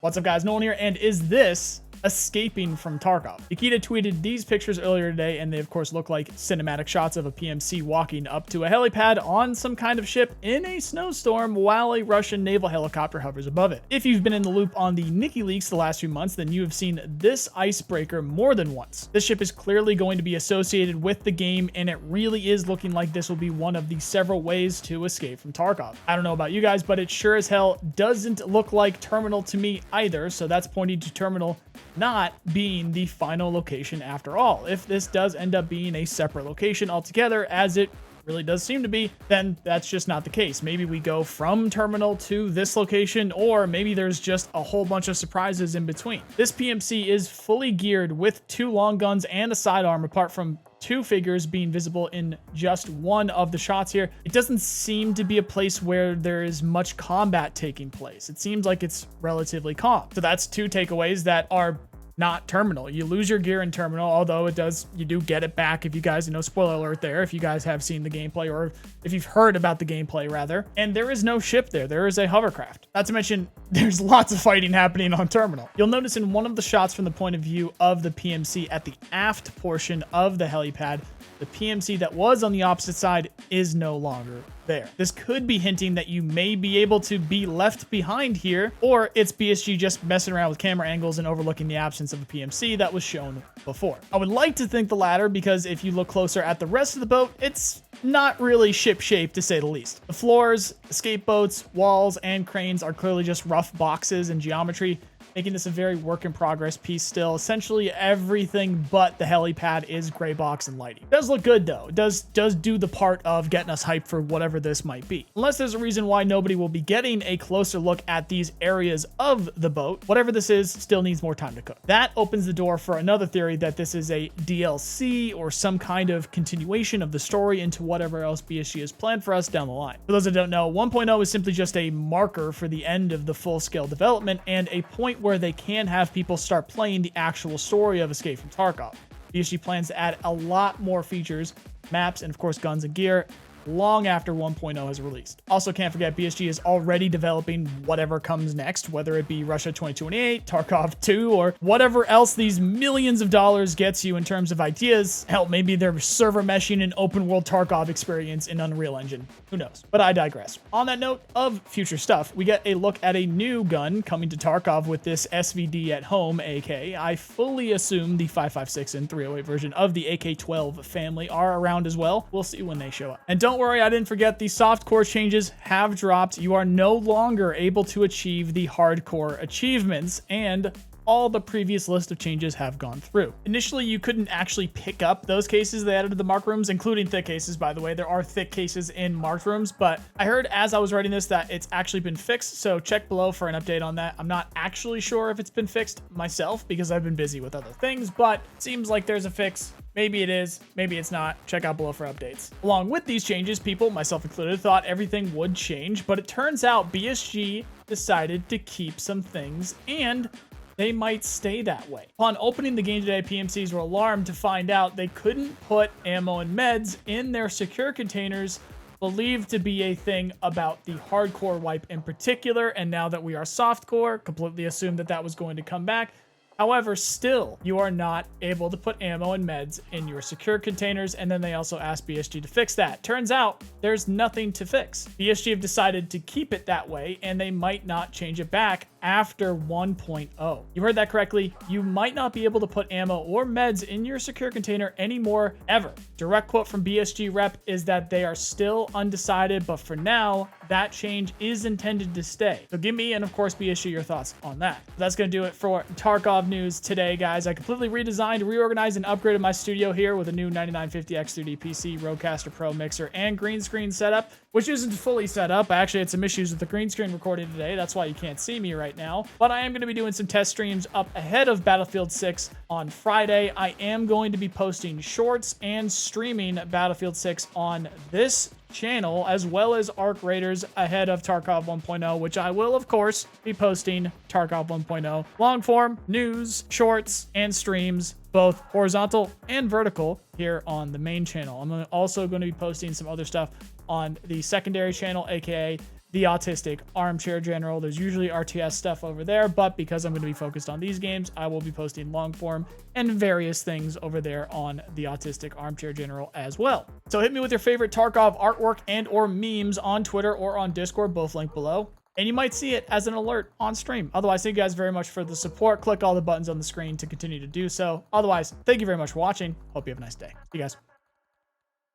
What's up, guys? Nolan here, and is this escaping from Tarkov? Nikita tweeted these pictures earlier today, and they of course look like cinematic shots of a PMC walking up to a helipad on some kind of ship in a snowstorm while a Russian naval helicopter hovers above it. If you've been in the loop on the Nikki leaks the last few months, then you have seen this icebreaker more than once. This ship is clearly going to be associated with the game, and it really is looking like this will be one of the several ways to escape from Tarkov. I don't know about you guys, but it sure as hell doesn't look like Terminal to me either, so that's pointing to Terminal not being the final location after all. If this does end up being a separate location altogether, as it really does seem to be, then that's just not the case. Maybe we go from Terminal to this location, or maybe there's just a whole bunch of surprises in between. This PMC is fully geared with 2 long guns and a sidearm, apart from 2 figures being visible in just one of the shots here. It doesn't seem to be a place where there is much combat taking place. It seems like it's relatively calm. So that's 2 takeaways that are not Terminal. You lose your gear in Terminal, although you do get it back if you guys, spoiler alert there, if you guys have seen the gameplay, or if you've heard about the gameplay rather. And there is no ship there. There is a hovercraft. Not to mention, there's lots of fighting happening on Terminal. You'll notice in one of the shots from the point of view of the PMC at the aft portion of the helipad, the PMC that was on the opposite side is no longer there. This could be hinting that you may be able to be left behind here, or it's BSG just messing around with camera angles and overlooking the absence of a PMC that was shown before. I would like to think the latter, because if you look closer at the rest of the boat, it's not really ship-shaped, to say the least. The floors, escape boats, walls, and cranes are clearly just rough boxes and geometry, making this a very work-in-progress piece still. Essentially everything but the helipad is gray box and lighting. It does look good though. It does do the part of getting us hyped for whatever this might be. Unless there's a reason why nobody will be getting a closer look at these areas of the boat, whatever this is still needs more time to cook. That opens the door for another theory that this is a DLC or some kind of continuation of the story into whatever else BSG has planned for us down the line. For those that don't know, 1.0 is simply just a marker for the end of the full-scale development and a point where they can have people start playing the actual story of Escape from Tarkov. BSG plans to add a lot more features, maps, and of course guns and gear long after 1.0 has released. Also, can't forget BSG is already developing whatever comes next, whether it be Russia 2028, Tarkov 2, or whatever else these millions of dollars gets you in terms of ideas. Hell, maybe they're server meshing an open world Tarkov experience in Unreal Engine. Who knows? But I digress. On that note of future stuff, we get a look at a new gun coming to Tarkov with this SVD at home AK. I fully assume the 5.56 and 308 version of the AK-12 family are around as well. We'll see when they show up. And don't worry, I didn't forget, the softcore changes have dropped. You are no longer able to achieve the hardcore achievements, and all the previous list of changes have gone through. Initially, you couldn't actually pick up those cases they added to the marked rooms, including thick cases, by the way. There are thick cases in marked rooms, but I heard as I was writing this that it's actually been fixed, so check below for an update on that. I'm not actually sure if it's been fixed myself because I've been busy with other things, but it seems like there's a fix. Maybe it is, maybe it's not. Check out below for updates. Along with these changes, people, myself included, thought everything would change, but it turns out BSG decided to keep some things, and they might stay that way. Upon opening the game today, PMCs were alarmed to find out they couldn't put ammo and meds in their secure containers, believed to be a thing about the hardcore wipe in particular, and now that we are softcore, completely assumed that that was going to come back. However, still, you are not able to put ammo and meds in your secure containers, and then they also asked BSG to fix that. Turns out, there's nothing to fix. BSG have decided to keep it that way, and they might not change it back after 1.0. You heard that correctly. You might not be able to put ammo or meds in your secure container anymore, ever. Direct quote from BSG rep is that they are still undecided, but for now, that change is intended to stay. So give me, and of course BSG, your thoughts on that. That's going to do it for Tarkov news today, guys. I completely redesigned, reorganized, and upgraded my studio here with a new 9950X3D PC, Rodecaster Pro mixer, and green screen setup, which isn't fully set up. I actually had some issues with the green screen recording today. That's why you can't see me right now. But I am going to be doing some test streams up ahead of Battlefield 6 on Friday. I am going to be posting shorts and streaming Battlefield 6 on this channel, as well as Arc Raiders ahead of Tarkov 1.0, which I will, of course, be posting Tarkov 1.0 long form news, shorts, and streams, both horizontal and vertical, here on the main channel. I'm also going to be posting some other stuff on the secondary channel, aka the Autistic Armchair General. There's usually RTS stuff over there, but because I'm going to be focused on these games, I will be posting long form and various things over there on the Autistic Armchair General as well. So hit me with your favorite Tarkov artwork and or memes on Twitter or on Discord, both linked below, and you might see it as an alert on stream. Otherwise, thank you guys very much for the support. Click all the buttons on the screen to continue to do so. Otherwise, thank you very much for watching. Hope you have a nice day. See you guys.